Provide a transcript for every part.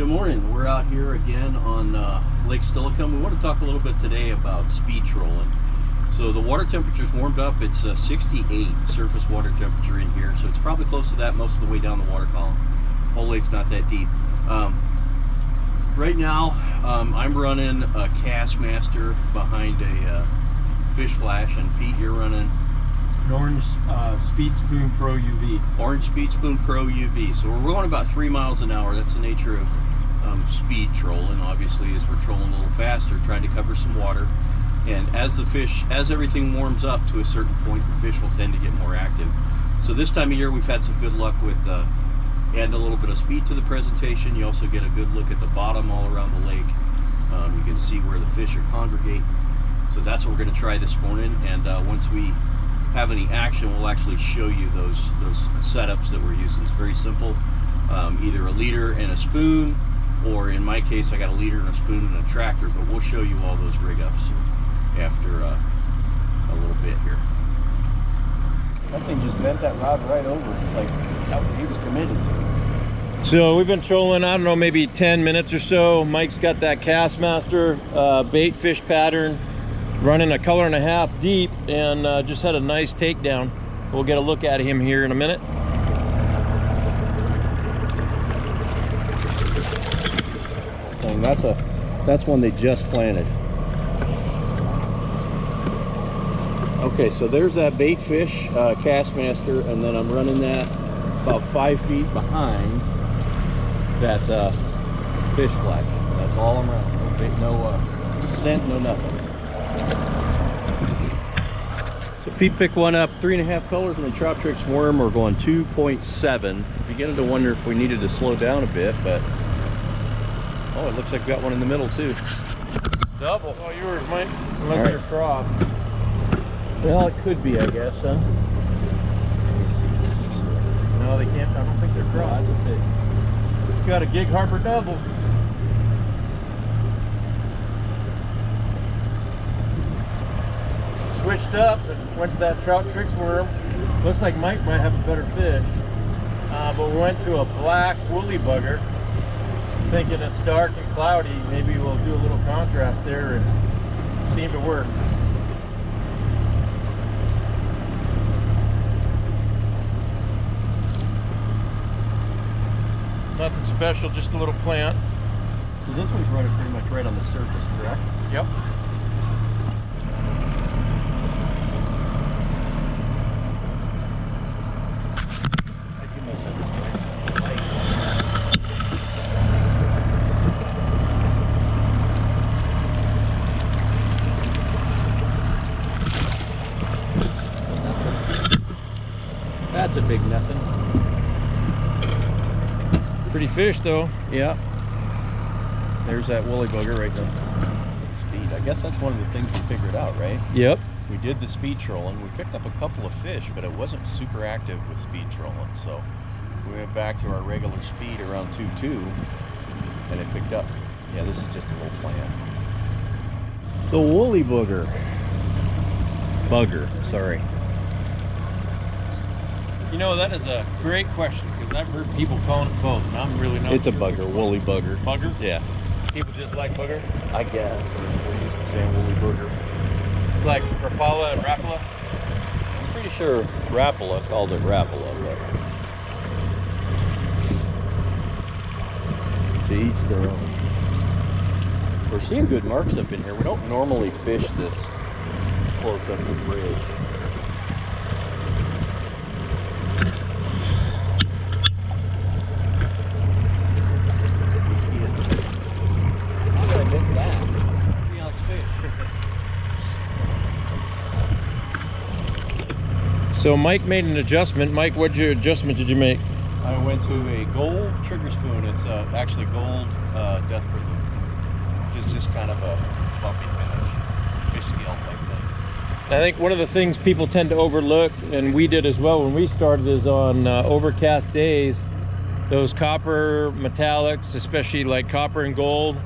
Good morning. We're out here again on Lake Steilacoom. We want to talk a little bit today about speed trolling. So the water temperature's warmed up. It's 68 surface water temperature in here, so it's probably close to that most of the way down the water column. Whole lake's not that deep. Right now, I'm running a Castmaster behind a fish flash, and Pete, you're running an orange Speed Spoon Pro UV. Orange Speed Spoon Pro UV. So we're going about 3 miles an hour. That's the nature of speed trolling. Obviously, as we're trolling a little faster, trying to cover some water. And as everything warms up to a certain point, the fish will tend to get more active. So this time of year, we've had some good luck with adding a little bit of speed to the presentation. You also get a good look at the bottom all around the lake. You can see where the fish are congregating. So that's what we're going to try this morning. And once we have any action, we'll actually show you those setups that we're using. It's very simple. Either a leader and a spoon, or in my case, I got a leader and a spoon and a tractor. But we'll show you all those rig ups after a little bit here. That thing just bent that rod right over. Like he was committed to it. So we've been trolling, I don't know, maybe 10 minutes or so. Mike's got that Castmaster bait fish pattern running a color and a half deep, and just had a nice takedown. We'll get a look at him here in a minute. That's one they just planted. Okay, so there's that bait fish Castmaster, and then I'm running that about 5 feet behind that fish flash. That's all I'm running. No bait, no scent, no nothing. So Pete picked one up, 3.5 colors, and the Trout Tricks worm are going 2.7. Beginning to wonder if we needed to slow down a bit, but oh, it looks like we got one in the middle too. Double. Oh, yours, Mike. Unless they're crossed. Well, it could be, I guess, huh? No, they can't. I don't think they're crossed. You got a Gig Harbor double. Switched up and went to that Trout Tricks worm. Looks like Mike might have a better fish. But we went to a black woolly bugger, thinking it's dark and cloudy. Maybe we'll do a little contrast there, and it seemed to work. Nothing special, just a little plant. So this one's running pretty much right on the surface, correct? Yep. That's a big nothing. Pretty fish though. Yeah. There's that woolly bugger right there. Speed. I guess that's one of the things we figured out, right? Yep. We did the speed trolling. We picked up a couple of fish, but it wasn't super active with speed trolling. So we went back to our regular speed around 2.2, and it picked up. Yeah, this is just a little plant. The woolly bugger. Sorry. You know, that is a great question, because I've heard people calling it both, and I'm really not. It's a bugger, woolly bugger. Bugger? Yeah. People just like bugger? I guess. We're used to saying woolly bugger. It's like Rapala and Rapala? I'm pretty sure Rapala calls it Rapala, but to each their own. We're seeing good marks up in here. We don't normally fish this close up to the bridge. So Mike made an adjustment. Mike, what adjustment did you make? I went to a gold trigger spoon. It's actually gold death prism. It's just kind of a bumpy finish, fish scale type thing. I think one of the things people tend to overlook, and we did as well when we started, is on overcast days, those copper metallics, especially like copper and gold,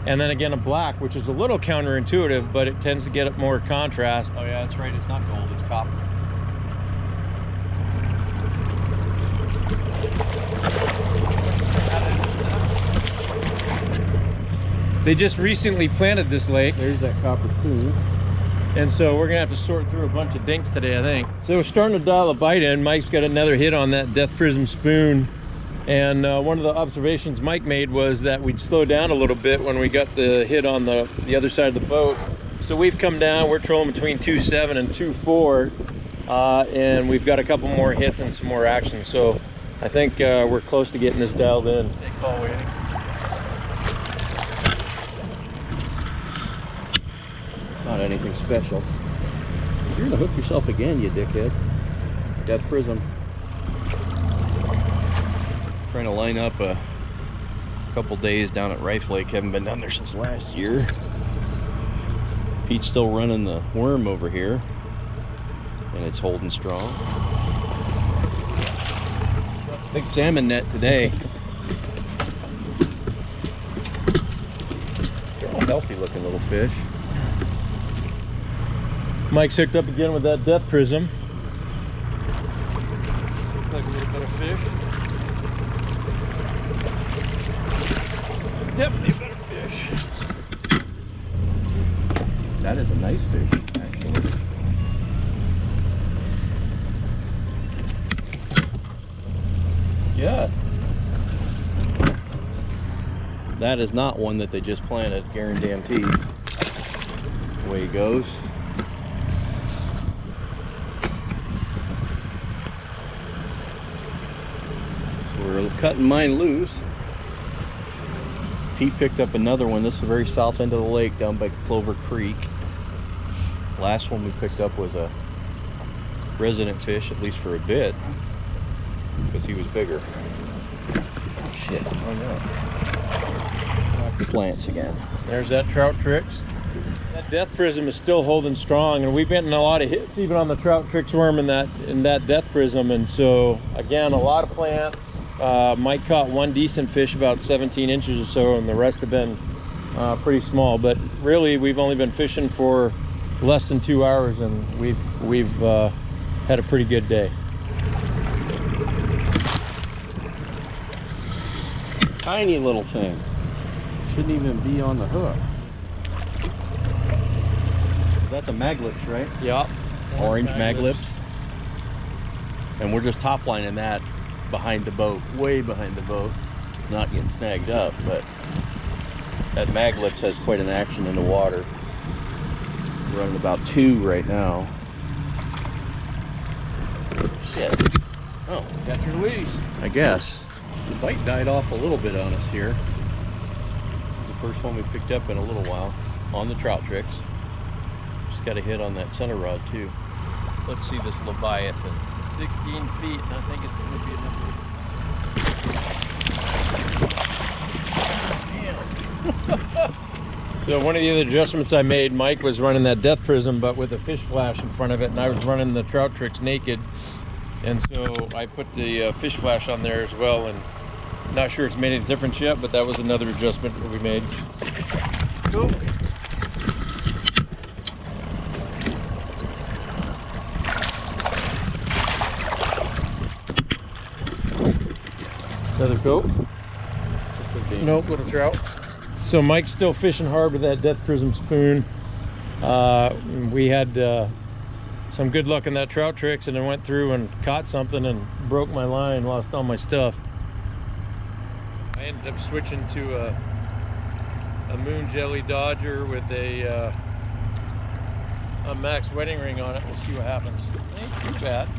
and then again a black, which is a little counterintuitive, but it tends to get more contrast. Oh yeah, that's right. It's not gold, it's copper. They just recently planted this lake. There's that copper spoon. And so we're gonna have to sort through a bunch of dinks today, I think. So we're starting to dial a bite in. Mike's got another hit on that Death Prism spoon. And one of the observations Mike made was that we'd slow down a little bit when we got the hit on the other side of the boat. So we've come down, we're trolling between 2.7 and 2.4. And we've got a couple more hits and some more action. So I think we're close to getting this dialed in. Take call waiting. Not anything special. You're gonna hook yourself again, you dickhead. Death Prism. Trying to line up a couple days down at Rife Lake. Haven't been down there since last year. Pete's still running the worm over here, and it's holding strong. Big salmon net today. They're all healthy looking little fish. Mike's hooked up again with that Death Prism. Looks like a little better fish. Definitely a better fish. That is a nice fish, actually. Yeah. That is not one that they just planted, guaranteed. Away he goes. So we're cutting mine loose. Pete picked up another one. This is the very south end of the lake down by Clover Creek. Last one we picked up was a resident fish, at least for a bit, because he was bigger. Oh, shit. Oh no. Off the plants again. There's that Trout Tricks. That Death Prism is still holding strong, and we've been in a lot of hits even on the Trout Tricks worm in that Death Prism. And so again, a lot of plants. Mike caught one decent fish about 17 inches or so, and the rest have been pretty small. But really, we've only been fishing for less than 2 hours, and we've had a pretty good day. Tiny little thing. Shouldn't even be on the hook. That's a maglips, right? Yeah. Orange maglips. And we're just top lining that behind the boat, way behind the boat. Not getting snagged up, but that maglips has quite an action in the water. We're running about 2 right now. Shit. Oh, got your release. I guess. The bite died off a little bit on us here. The first one we picked up in a little while on the Trout Tricks. Just got a hit on that center rod too. Let's see this Leviathan. 16 feet, and I think it's going to be enough. So one of the other adjustments I made, Mike was running that Death Prism, but with a fish flash in front of it, and I was running the Trout Tricks naked. And so I put the fish flash on there as well, and not sure it's made any difference yet, but that was another adjustment that we made. Cool. Another coat? Nope, little trout. So Mike's still fishing hard with that Death Prism spoon. We had some good luck in that Trout Tricks, and I went through and caught something and broke my line, lost all my stuff. I ended up switching to a Moon Jelly Dodger with a Max wedding ring on it. We'll see what happens. Ain't too bad.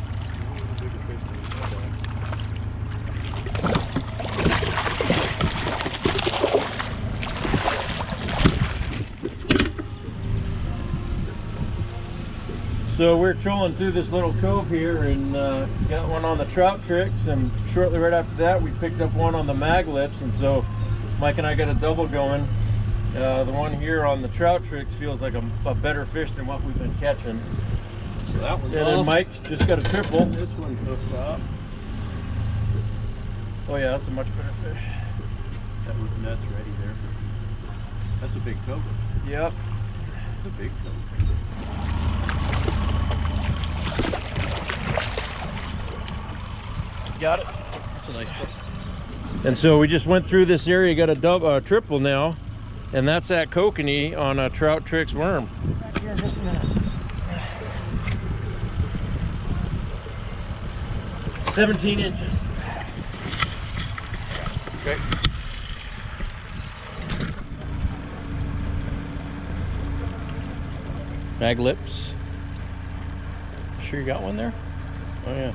So we're trolling through this little cove here, and got one on the Trout Tricks, and shortly right after that we picked up one on the Maglips, and so Mike and I got a double going. The one here on the Trout Tricks feels like a better fish than what we've been catching. So that one's and off. then Mike just got a triple. This one hooked up. Oh yeah, that's a much better fish. That root nut's ready there. That's a big cobra. Yep. It's a big cobra. Got it. That's a nice one. And so we just went through this area, got a triple now, And that's that kokanee on a Trout Tricks worm. Right here, just a minute. 17 inches. Okay. Mag lips. Sure you got one there? Oh yeah.